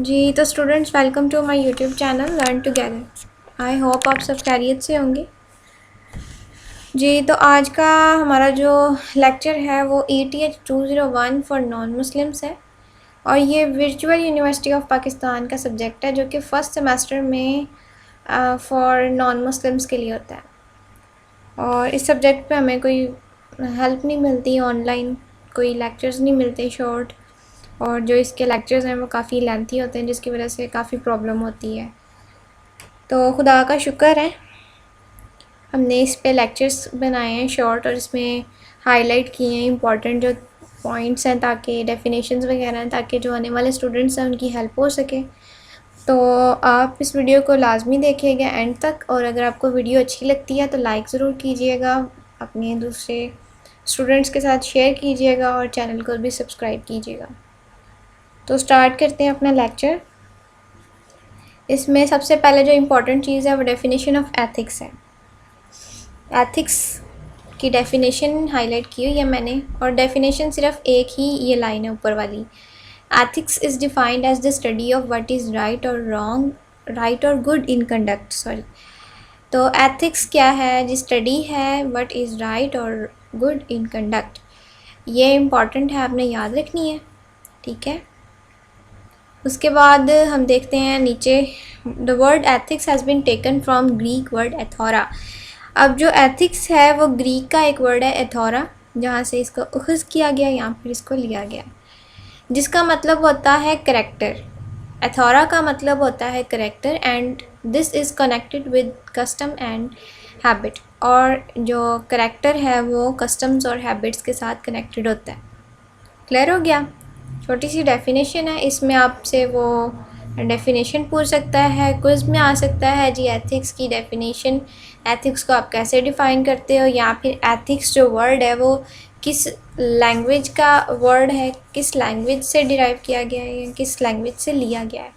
जी तो students welcome to my YouTube channel learn together. I hope आप सब खैरियत से होंगे। जी तो आज का हमारा जो लेक्चर है वो ETH 201 फॉर नॉन मुस्लिम्स है और ये वर्चुअल यूनिवर्सिटी ऑफ पाकिस्तान का सब्जेक्ट है जो कि फ़र्स्ट सेमेस्टर में फॉर नॉन मुस्लिम्स के लिए होता है। और इस सब्जेक्ट पे हमें कोई हेल्प नहीं मिलती ऑनलाइन, कोई लेक्चर्स नहीं मिलते शॉर्ट, और जो इसके लेक्चर्स हैं वो काफ़ी लेंथी होते हैं जिसकी वजह से काफ़ी प्रॉब्लम होती है। तो खुदा का शुक्र है हमने इस पे लेक्चर्स बनाए हैं शॉर्ट और इसमें हाईलाइट किए हैं इंपॉर्टेंट जो पॉइंट्स हैं ताकि डेफिनेशंस वगैरह हैं ताकि जो आने वाले स्टूडेंट्स हैं उनकी हेल्प हो सके। तो आप इस वीडियो को लाजमी देखिएगा एंड तक, और अगर आपको वीडियो अच्छी लगती है तो लाइक ज़रूर कीजिएगा, अपने दूसरे स्टूडेंट्स के साथ शेयर कीजिएगा और चैनल को भी सब्सक्राइब कीजिएगा। तो स्टार्ट करते हैं अपना लेक्चर। इसमें सबसे पहले जो इम्पोर्टेंट चीज़ है वो डेफिनेशन ऑफ एथिक्स है। एथिक्स की डेफिनेशन हाईलाइट की हुई है मैंने, और डेफिनेशन सिर्फ एक ही ये लाइन है ऊपर वाली। Ethics is defined as the study of what is right और रॉन्ग, राइट और गुड इन कंडक्ट। सॉरी, तो एथिक्स क्या है जी? स्टडी है व्हाट इज़ राइट और गुड इन कंडक्ट। ये इम्पॉर्टेंट है, आपने याद रखनी है, ठीक है। उसके बाद हम देखते हैं नीचे, the word ethics has been taken from Greek word एथोरा। अब जो एथिक्स है वो ग्रीक का एक वर्ड है एथोरा, जहाँ से इसको उख़्ज़ किया गया या फिर इसको लिया गया, जिसका मतलब होता है करेक्टर। एथोरा का मतलब होता है character and this is connected with custom and habit, और जो करेक्टर है वो कस्टम्स और हैबिट्स के साथ कनेक्टेड होता है। क्लियर हो गया? छोटी सी डेफिनेशन है, इसमें आपसे वो डेफिनेशन पूछ सकता है, क्विज़ में आ सकता है जी एथिक्स की डेफिनेशन, एथिक्स को आप कैसे डिफ़ाइन करते हो, या फिर एथिक्स जो वर्ड है वो किस लैंग्वेज का वर्ड है, किस लैंग्वेज से डिराइव किया गया है या किस लैंग्वेज से लिया गया है,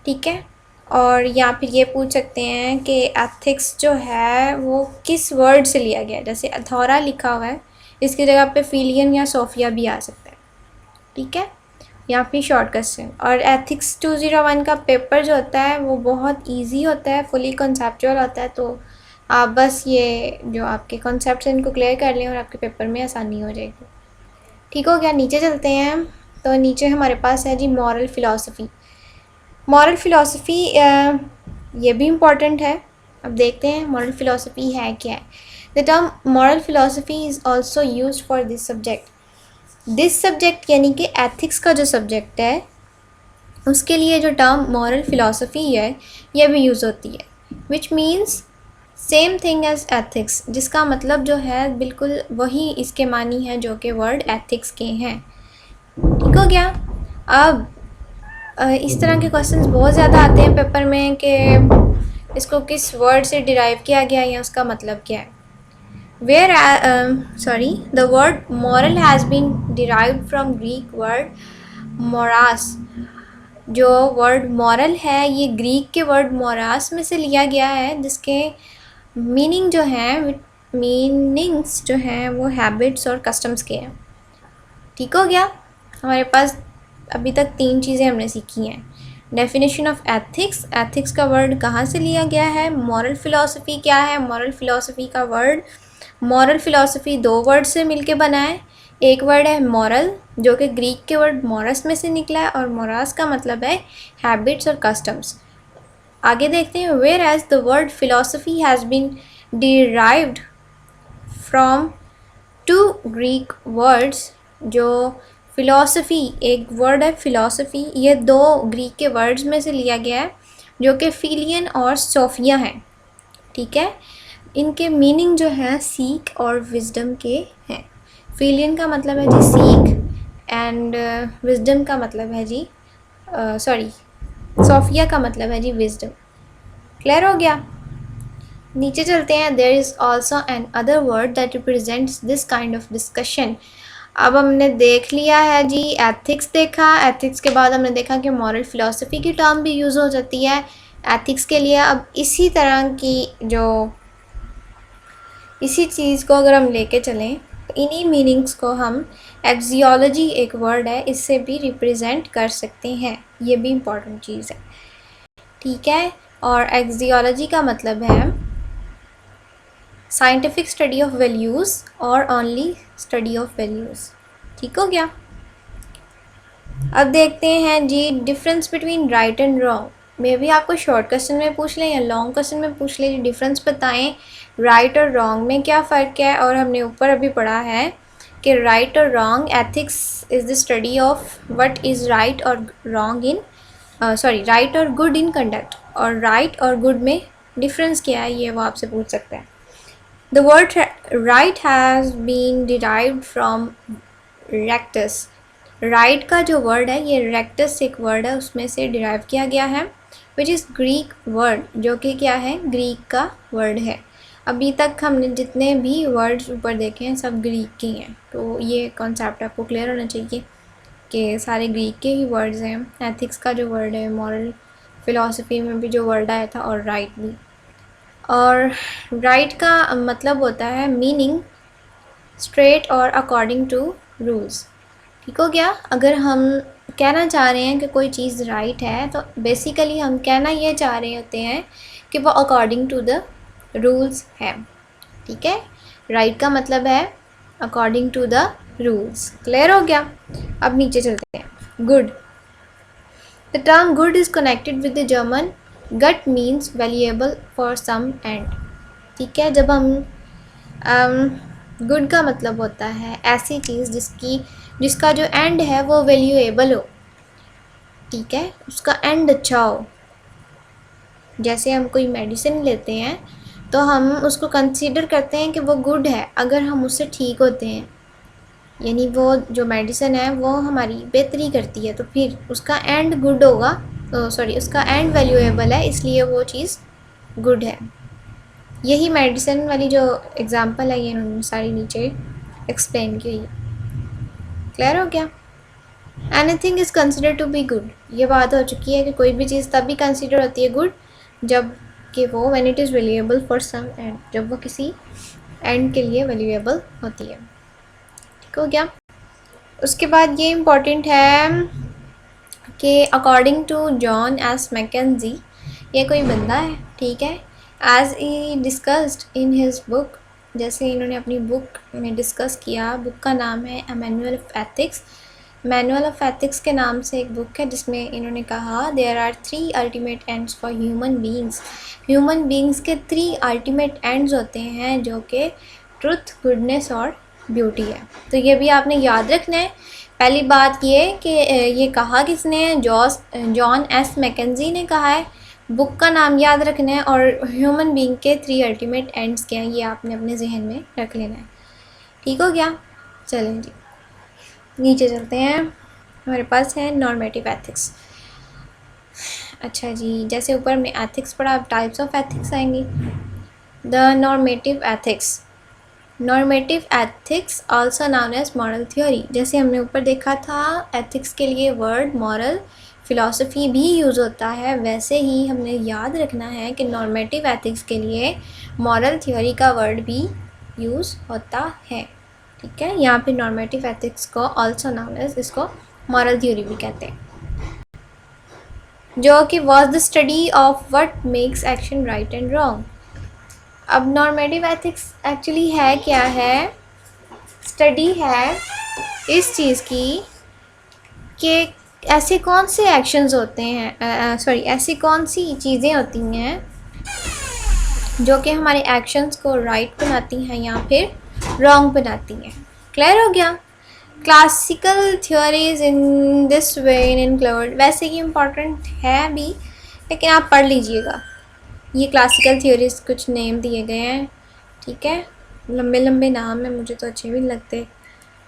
ठीक है। और या फिर ये पूछ सकते हैं कि एथिक्स जो है वो किस वर्ड से लिया गया है, जैसे अथॉरा लिखा हुआ है इसकी जगह पे फिलियन या सोफिया भी आ सकता है, ठीक है, या फिर शॉर्ट क्वेश्चन। और एथिक्स 201 का पेपर जो होता है वो बहुत इजी होता है, फुली कॉन्सेप्चुअल होता है, तो आप बस ये जो आपके कॉन्सेप्ट्स हैं इनको क्लियर कर लें और आपके पेपर में आसानी हो जाएगी। ठीक हो गया? नीचे चलते हैं। तो नीचे हमारे पास है जी मॉरल फ़िलासफ़ी। मॉरल फ़िलासफ़ी ये भी इम्पॉर्टेंट है। अब देखते हैं मॉरल फ़िलासफ़ी है क्या है। The term moral philosophy is also used for this subject. This subject यानी कि एथिक्स का जो सब्जेक्ट है उसके लिए जो टर्म मॉरल फ़िलासफ़ी है यह भी यूज़ होती है, which means same thing as ethics, जिसका मतलब जो है बिल्कुल वही इसके मानी है जो कि वर्ड एथिक्स के हैं। ठीक हो गया? अब इस तरह के क्वेश्चंस बहुत ज़्यादा आते हैं पेपर में कि इसको किस वर्ड से डिराइव किया गया या उसका मतलब क्या है। The word moral has been derived from Greek word moras। जो वर्ड मॉरल है ये ग्रीक के वर्ड मोरास में से लिया गया है, जिसके मीनिंग जो हैं मीनिंग्स जो हैं वो हैबिट्स और कस्टम्स के हैं। ठीक हो गया? हमारे पास अभी तक 3 चीज़ें हमने सीखी हैं। डेफिनेशन ऑफ एथिक्स, एथिक्स का वर्ड कहाँ से लिया गया है, मॉरल फ़िलासफ़ी क्या है, मॉरल फ़िलासफ़ी का वर्ड, मॉरल फ़िलासफ़ी 2 वर्ड से मिलके बना है। एक वर्ड है मॉरल जो कि ग्रीक के वर्ड मॉरस में से निकला है, और मोरास का मतलब है हैबिट्स और कस्टम्स। आगे देखते हैं। Whereas the word philosophy has been derived from 2 Greek words. जो फ़िलासफ़ी एक वर्ड है फ़िलासफ़ी, ये 2 ग्रीक के वर्ड्स में से लिया गया है जो कि फिलियन और सोफिया हैं, ठीक है। इनके मीनिंग जो है सीक और विजडम के हैं। फिलियन का मतलब है जी सीक एंड विजडम का मतलब है जी सोफिया का मतलब है जी विजडम। क्लियर हो गया? नीचे चलते हैं। There is also another word that represents this kind of discussion. अब हमने देख लिया है जी एथिक्स देखा, एथिक्स के बाद हमने देखा कि मॉरल फ़िलासफ़ी की टर्म भी यूज़ हो जाती है एथिक्स के लिए। अब इसी चीज़ को अगर हम लेके चलें इन्हीं मीनिंग्स को हम एक्सियोलॉजी एक वर्ड है, इससे भी रिप्रेजेंट कर सकते हैं। ये भी इम्पॉर्टेंट चीज़ है, ठीक है। और एक्सियोलॉजी का मतलब है साइंटिफिक स्टडी ऑफ वैल्यूज़ और ओनली स्टडी ऑफ वैल्यूज़। ठीक हो गया। अब देखते हैं जी difference between right and wrong. मे भी आपको शॉर्ट क्वेश्चन में पूछ लें या लॉन्ग क्वेश्चन में पूछ लें, डिफरेंस बताएं राइट और रॉन्ग में क्या फ़र्क है। और हमने ऊपर अभी पढ़ा है कि राइट और wrong, ethics is the study of what is right और रॉन्ग इन राइट और गुड इन कंडक्ट। और राइट और गुड में डिफरेंस क्या है ये वो आपसे पूछ सकते हैं। The word right has been derived from rectus. Right का जो वर्ड है ये रेक्टस एक वर्ड है, उसमें से डिराइव किया गया है, विच इज़ ग्रीक वर्ड, जो कि क्या है, ग्रीक का वर्ड है। अभी तक हमने जितने भी वर्ड्स ऊपर देखे हैं सब ग्रीक के हैं, तो ये कॉन्सेप्ट आपको क्लियर होना चाहिए कि सारे ग्रीक के ही वर्ड्स हैं। एथिक्स का जो वर्ड है, मॉरल फिलॉसफी में भी जो वर्ड आया था, और राइट भी। और राइट का मतलब होता है मीनिंग स्ट्रेट और अकॉर्डिंग टू रूल्स। ठीक हो गया। अगर हम कहना चाह रहे हैं कि कोई चीज़ राइट है तो बेसिकली हम कहना ये चाह रहे होते हैं कि वो अकॉर्डिंग टू द रूल्स है। ठीक है, राइट का मतलब है according to the rules. Clear हो गया। अब नीचे चलते हैं। Good, the term good is connected with the German gut means valuable for some end. ठीक है, जब हम गुड का मतलब होता है ऐसी चीज़ जिसका जो एंड है वो वैल्यूएबल हो। ठीक है, उसका एंड अच्छा हो। जैसे हम कोई मेडिसिन लेते हैं तो हम उसको कंसीडर करते हैं कि वो गुड है अगर हम उससे ठीक होते हैं, यानी वो जो मेडिसिन है वो हमारी बेहतरी करती है, तो फिर उसका एंड गुड होगा, उसका एंड वैल्यूएबल है, इसलिए वो चीज़ गुड है। यही मेडिसिन वाली जो एग्ज़ाम्पल है ये उन्होंने सारी नीचे एक्सप्लेन की है। क्लियर हो गया। Anything is consider to be good, ये बात हो चुकी है कि कोई भी चीज़ तभी कंसिडर होती है गुड जब कि वो when it is valuable for some end, जब वो किसी एंड के लिए वैल्यूएबल होती है। ठीक हो गया। उसके बाद ये इम्पॉर्टेंट है कि according to John S Mackenzie, ये कोई बंदा है, ठीक है, as he discussed in his book, जैसे इन्होंने अपनी बुक में डिस्कस किया। बुक का नाम है a manual of ethics. Manual of ethics के नाम से एक बुक है जिसमें इन्होंने कहा there are 3 ultimate ends for human beings. Human beings के 3 अल्टीमेट एंड्स होते हैं जो कि ट्रुथ, गुडनेस और ब्यूटी है। तो ये भी आपने याद रखना है। पहली बात ये कि ये कहा किसने है, जॉन एस मैकेंजी ने कहा है। बुक का नाम याद रखना है और ह्यूमन बींग के 3 अल्टीमेट एंड्स क्या हैं ये आपने अपने जहन में रख लेना है। ठीक हो गया। चलें जी नीचे चलते हैं। हमारे पास है नॉर्मेटिव एथिक्स। अच्छा जी, जैसे ऊपर हमने एथिक्स पढ़ा, अब टाइप्स ऑफ एथिक्स आएंगी। The normative ethics, normative ethics also known as moral theory. जैसे हमने ऊपर देखा था एथिक्स के लिए वर्ड मॉरल फिलॉसफी भी यूज़ होता है, वैसे ही हमने याद रखना है कि नॉर्मेटिव एथिक्स के लिए मॉरल थ्योरी का वर्ड भी यूज़ होता है। ठीक है, यहाँ पे नॉर्मेटिव एथिक्स को आल्सो नाउन एज, इसको मॉरल थ्योरी भी कहते हैं, जो कि was the study of what makes action right and wrong. अब नॉर्मेटिव एथिक्स एक्चुअली है क्या है, स्टडी है इस चीज़ की कि ऐसे कौन से एक्शंस होते हैं, ऐसी कौन सी चीज़ें होती हैं जो कि हमारे एक्शंस को राइट बनाती हैं या फिर रॉन्ग बनाती हैं। क्लियर हो गया। Classical theories in this way in include, वैसे ही इम्पॉर्टेंट है भी लेकिन आप पढ़ लीजिएगा। ये क्लासिकल थ्योरीज कुछ नेम दिए गए हैं, ठीक है, लंबे लंबे नाम है, मुझे तो अच्छे भी नहीं लगते।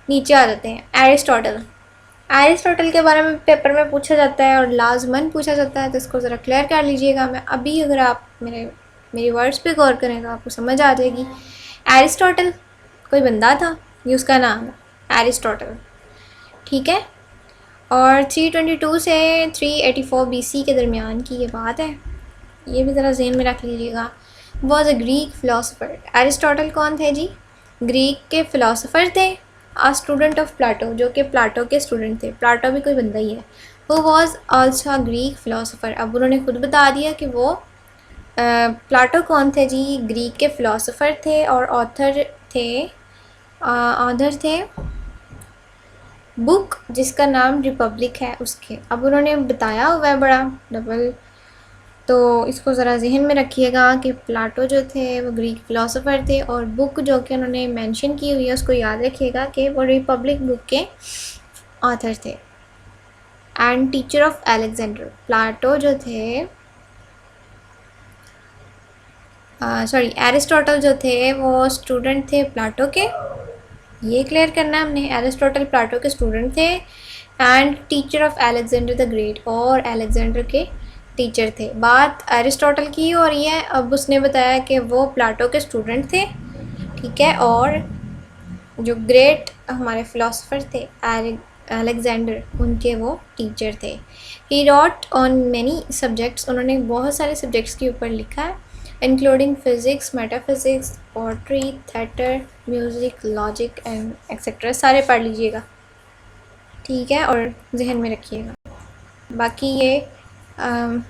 नीचे आ जाते हैं। एरिस्टोटल, एरिस्टोटल के बारे में पेपर में पूछा जाता है और लाजमन पूछा जाता है, तो इसको ज़रा क्लियर कर लीजिएगा। मैं अभी अगर आप मेरी वर्ड्स पे गौर करें तो आपको समझ आ जाएगी। एरिस्टोटल कोई बंदा था, ये उसका नाम है एरिस्टोटल, ठीक है, और 322 से 384 BC के दरमियान की ये बात है, ये भी ज़रा जहन में रख लीजिएगा। Was a Greek philosopher. Aristotle कौन थे जी? ग्रीक के फ़िलासफ़र थे, आ स्टूडेंट ऑफ प्लाटो, जो कि प्लाटो के स्टूडेंट थे। प्लाटो भी कोई बंदा ही है। वो was also a Greek philosopher. अब उन्होंने खुद बता दिया कि वो प्लाटो कौन थे जी, ग्रीक के फ़िलासफ़र थे और ऑथर थे बुक जिसका नाम रिपब्लिक है उसके। अब उन्होंने बताया हुआ है बड़ा डबल, तो इसको ज़रा जहन में रखिएगा कि प्लाटो जो थे वो ग्रीक फ़िलासफ़र थे और बुक जो कि उन्होंने मेंशन की हुई है उसको याद रखिएगा कि वो रिपब्लिक बुक के ऑथर थे। And teacher of Alexander, Plato जो थे सॉरी एरिस्टोटल जो थे वो स्टूडेंट थे प्लाटो के, ये क्लियर करना है हमने। एरिस्टोटल प्लाटो के स्टूडेंट थे and teacher of Alexander the great, और अलेक्जेंडर के टीचर थे। बात एरिस्टोटल की हो रही है। अब उसने बताया कि वो प्लाटो के स्टूडेंट थे, ठीक है, और जो ग्रेट हमारे फ़िलासफ़र थे अलेक्जेंडर, उनके वो टीचर थे। He wrote on many subjects, उन्होंने बहुत सारे सब्जेक्ट्स के ऊपर लिखा है, including physics, metaphysics, poetry, theatre, music, logic and etcetera. सारे पढ़ लीजिएगा, ठीक है, और जहन में रखिएगा। बाकी ये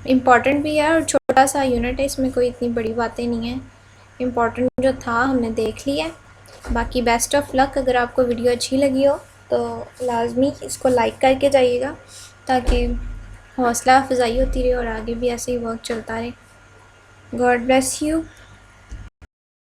इम्पॉर्टेंट भी है और छोटा सा यूनिट है, इसमें कोई इतनी बड़ी बातें नहीं हैं। इम्पॉर्टेंट जो था हमने देख लिया। बाकी बेस्ट ऑफ लक। अगर आपको वीडियो अच्छी लगी हो तो लाजमी इसको लाइक करके जाइएगा ताकि हौसला अफजाई होती रहे और आगे भी ऐसे ही वर्क चलता रहे। God bless you.